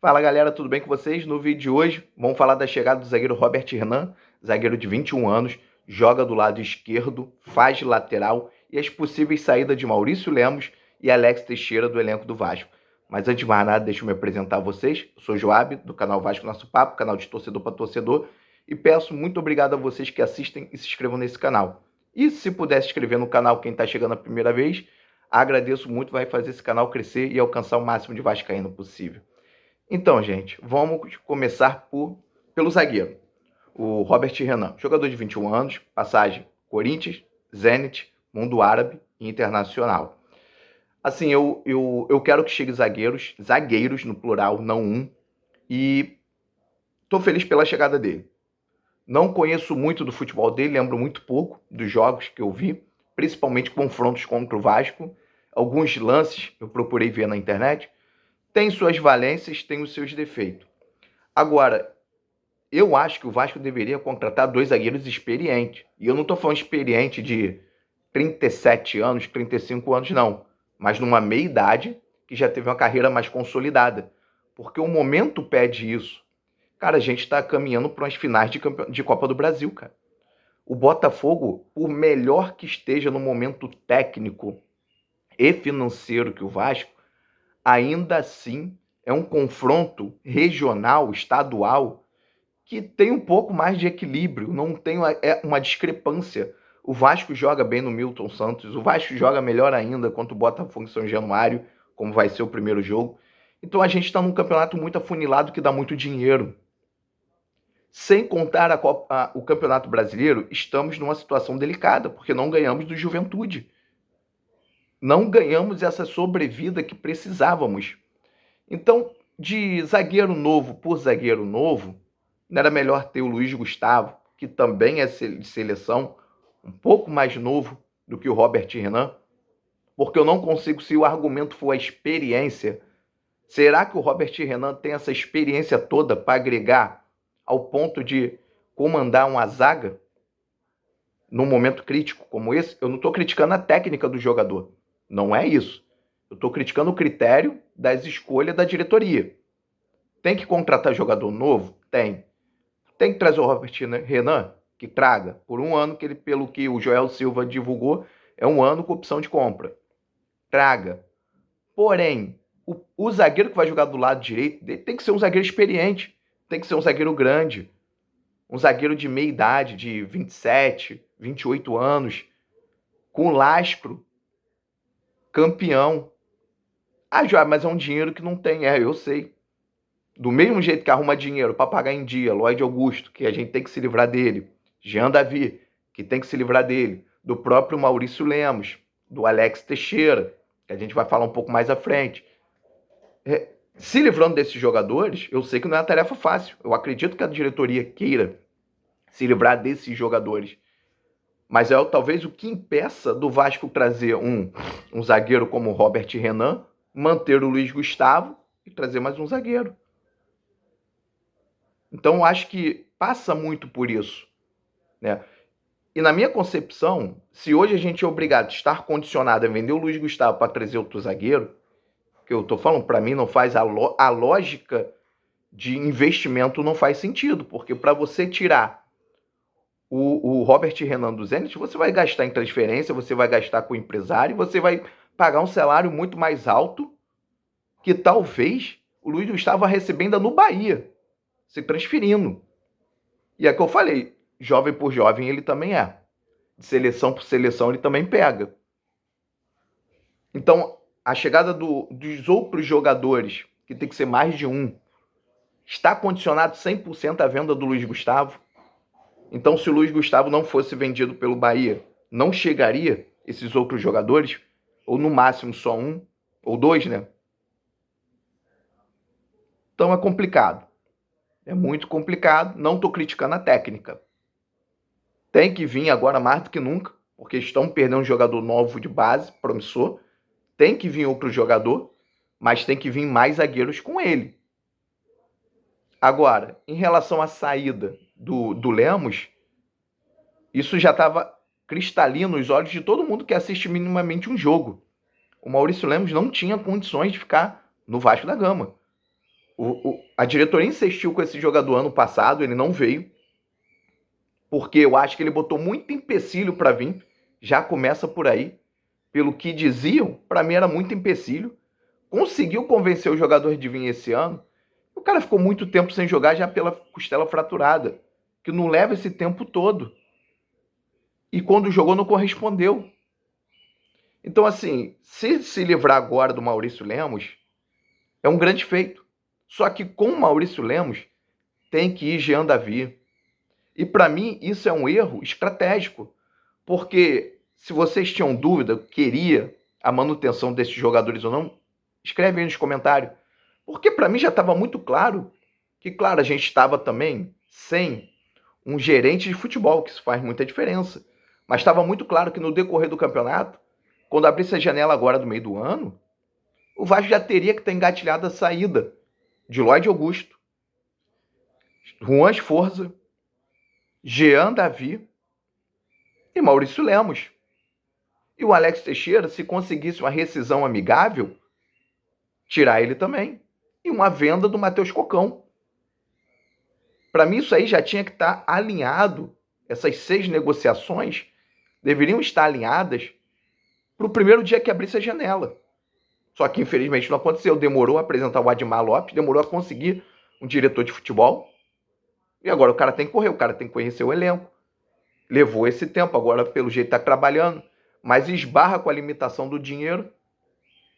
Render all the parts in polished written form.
Fala galera, tudo bem com vocês? No vídeo de hoje vamos falar da chegada do zagueiro Robert Renan, zagueiro de 21 anos, joga do lado esquerdo, faz de lateral e as possíveis saídas de Maurício Lemos e Alex Teixeira do elenco do Vasco. Mas antes de mais nada, deixa eu me apresentar a vocês. Eu sou Joab, do canal Vasco Nosso Papo, canal de torcedor para torcedor, e peço muito obrigado a vocês que assistem e se inscrevam nesse canal. E se puder se inscrever no canal quem está chegando a primeira vez, agradeço muito, vai fazer esse canal crescer e alcançar o máximo de vascaíno possível. Então, gente, vamos começar pelo zagueiro, o Robert Renan, jogador de 21 anos, passagem Corinthians, Zenit, Mundo Árabe e Internacional. Assim, eu quero que chegue zagueiros no plural, não um, e estou feliz pela chegada dele. Não conheço muito do futebol dele, lembro muito pouco dos jogos que eu vi, principalmente confrontos contra o Vasco. Alguns lances eu procurei ver na internet. Tem suas valências, tem os seus defeitos. Agora, eu acho que o Vasco deveria contratar dois zagueiros experientes. E eu não estou falando experiente de 37 anos, 35 anos, não. Mas numa meia-idade que já teve uma carreira mais consolidada. Porque o momento pede isso. Cara, a gente está caminhando para umas finais de Copa do Brasil, cara. O Botafogo, por melhor que esteja no momento técnico e financeiro que o Vasco, ainda assim é um confronto regional, estadual, que tem um pouco mais de equilíbrio, não tem uma discrepância. O Vasco joga bem no Milton Santos, o Vasco joga melhor ainda contra o Botafogo em São Januário, como vai ser o primeiro jogo. Então a gente está num campeonato muito afunilado que dá muito dinheiro. Sem contar o Campeonato Brasileiro, estamos numa situação delicada, porque não ganhamos do Juventude. Não ganhamos essa sobrevida que precisávamos. Então, de zagueiro novo por zagueiro novo, não era melhor ter o Luiz Gustavo, que também é de seleção, um pouco mais novo do que o Robert Renan? Porque eu não consigo, se o argumento for a experiência, será que o Robert Renan tem essa experiência toda para agregar ao ponto de comandar uma zaga num momento crítico como esse? Eu não estou criticando a técnica do jogador. Não é isso. Eu estou criticando o critério das escolhas da diretoria. Tem que contratar jogador novo? Tem. Tem que trazer o Robert Renan? Que traga. Por um ano, que ele, pelo que o Joel Silva divulgou, é um ano com opção de compra. Traga. Porém, o zagueiro que vai jogar do lado direito tem que ser um zagueiro experiente. Tem que ser um zagueiro grande. Um zagueiro de meia idade, de 27, 28 anos. Com lastro. Campeão. Ah, João, mas é um dinheiro que não tem. É, eu sei. Do mesmo jeito que arruma dinheiro para pagar em dia, Lloyd Augusto, que a gente tem que se livrar dele. Jean Davi, que tem que se livrar dele. Do próprio Maurício Lemos. Do Alex Teixeira, que a gente vai falar um pouco mais à frente. Se livrando desses jogadores, eu sei que não é uma tarefa fácil. Eu acredito que a diretoria queira se livrar desses jogadores. Mas é talvez o que impeça do Vasco trazer um zagueiro como o Robert Renan, manter o Luiz Gustavo e trazer mais um zagueiro. Então, eu acho que passa muito por isso, né? E na minha concepção, se hoje a gente é obrigado a estar condicionado a vender o Luiz Gustavo para trazer outro zagueiro, que eu estou falando, para mim não faz a lógica de investimento não faz sentido, porque para você tirar o Robert Renan do Zenit, você vai gastar em transferência, você vai gastar com o empresário, você vai pagar um salário muito mais alto que talvez o Luiz Gustavo recebendo no Bahia, se transferindo. E é que eu falei, jovem por jovem ele também é. De seleção por seleção ele também pega. Então, a chegada dos outros jogadores, que tem que ser mais de um, está condicionado 100% à venda do Luiz Gustavo. Então, se o Luiz Gustavo não fosse vendido pelo Bahia, não chegaria esses outros jogadores, ou no máximo só um, ou dois, né? Então é complicado. É muito complicado. Não estou criticando a técnica. Tem que vir agora mais do que nunca, porque estão perdendo um jogador novo de base, promissor. Tem que vir outro jogador, mas tem que vir mais zagueiros com ele. Agora, em relação à saída do Lemos, isso já estava cristalino nos olhos de todo mundo que assiste minimamente um jogo. O Maurício Lemos não tinha condições de ficar no Vasco da Gama. A diretoria insistiu com esse jogador ano passado, ele não veio, porque eu acho que ele botou muito empecilho para vir, já começa por aí. Pelo que diziam, para mim era muito empecilho. Conseguiu convencer o jogador de vir esse ano. O cara ficou muito tempo sem jogar já pela costela fraturada, que não leva esse tempo todo. E quando jogou não correspondeu. Então, assim, se livrar agora do Maurício Lemos, é um grande feito. Só que com o Maurício Lemos, tem que ir Jean Davi. E para mim, isso é um erro estratégico. Porque se vocês tinham dúvida, queria a manutenção desses jogadores ou não, escreve aí nos comentários. Porque para mim já estava muito claro que, claro, a gente estava também sem um gerente de futebol, que isso faz muita diferença. Mas estava muito claro que no decorrer do campeonato, quando abrisse a janela agora do meio do ano, o Vasco já teria que ter engatilhado a saída de Lloyd Augusto, Juan Sforza, Jean Davi e Maurício Lemos. E o Alex Teixeira, se conseguisse uma rescisão amigável, tirar ele também. E uma venda do Matheus Cocão. Para mim, isso aí já tinha que estar alinhado. Essas 6 negociações deveriam estar alinhadas para o primeiro dia que abrisse a janela. Só que, infelizmente, não aconteceu. Demorou a apresentar o Admar Lopes, demorou a conseguir um diretor de futebol. E agora o cara tem que correr, o cara tem que conhecer o elenco. Levou esse tempo, agora pelo jeito está trabalhando, mas esbarra com a limitação do dinheiro.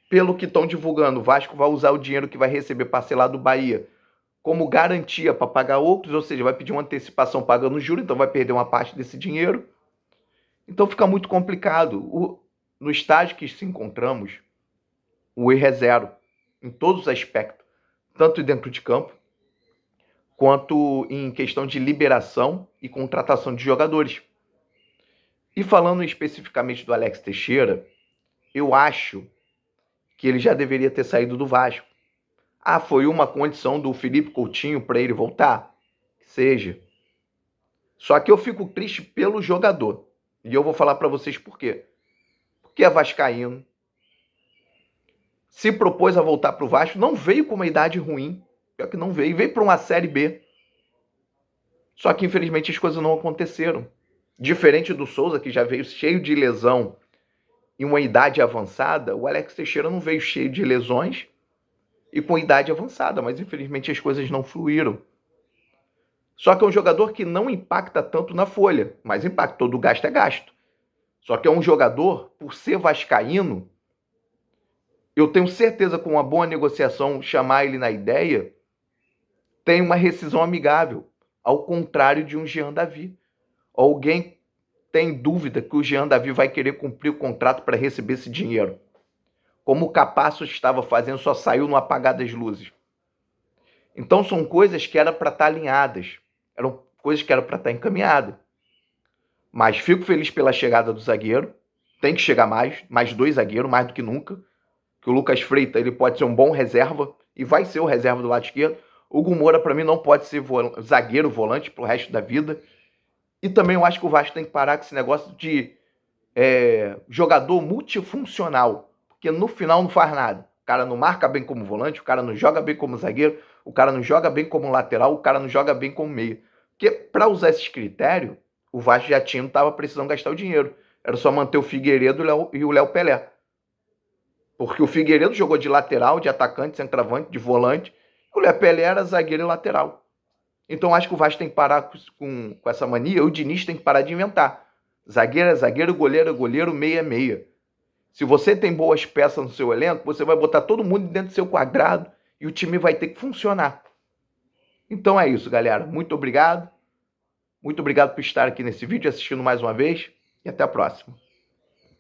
Pelo que estão divulgando, o Vasco vai usar o dinheiro que vai receber parcelado do Bahia como garantia para pagar outros, ou seja, vai pedir uma antecipação pagando juros, então vai perder uma parte desse dinheiro. Então fica muito complicado. No estágio que se encontramos, o erro é zero, em todos os aspectos, tanto dentro de campo, quanto em questão de liberação e contratação de jogadores. E falando especificamente do Alex Teixeira, eu acho que ele já deveria ter saído do Vasco. Foi uma condição do Felipe Coutinho para ele voltar? Que seja. Só que eu fico triste pelo jogador. E eu vou falar para vocês por quê. Porque é vascaíno, se propôs a voltar para o Vasco, não veio com uma idade ruim, pior que não veio para uma Série B. Só que infelizmente as coisas não aconteceram. Diferente do Souza, que já veio cheio de lesão em uma idade avançada, o Alex Teixeira não veio cheio de lesões e com idade avançada, mas infelizmente as coisas não fluíram. Só que é um jogador que não impacta tanto na folha, mas impacta, todo gasto é gasto. Só que é um jogador, por ser vascaíno, eu tenho certeza que com uma boa negociação, chamar ele na ideia, tem uma rescisão amigável, ao contrário de um Jean Davi. Alguém tem dúvida que o Jean Davi vai querer cumprir o contrato para receber esse dinheiro? Como o Capasso estava fazendo, só saiu no apagar das luzes. Então são coisas que eram para estar alinhadas, eram coisas que eram para estar encaminhadas. Mas fico feliz pela chegada do zagueiro, tem que chegar mais 2 zagueiros, mais do que nunca, que o Lucas Freitas ele pode ser um bom reserva, e vai ser o reserva do lado esquerdo. O Hugo Moura, para mim, não pode ser zagueiro volante pro resto da vida. E também eu acho que o Vasco tem que parar com esse negócio de jogador multifuncional, porque no final não faz nada. O cara não marca bem como volante, o cara não joga bem como zagueiro, o cara não joga bem como lateral, o cara não joga bem como meio. Porque para usar esses critérios, o Vasco já não estava precisando gastar o dinheiro. Era só manter o Figueiredo e o Léo Pelé. Porque o Figueiredo jogou de lateral, de atacante, centroavante, de volante. O Léo Pelé era zagueiro e lateral. Então acho que o Vasco tem que parar com essa mania. O Diniz tem que parar de inventar. Zagueiro é zagueiro, goleiro é goleiro, meia é meia. Se você tem boas peças no seu elenco, você vai botar todo mundo dentro do seu quadrado e o time vai ter que funcionar. Então é isso, galera. Muito obrigado. Muito obrigado por estar aqui nesse vídeo, assistindo mais uma vez. E até a próxima.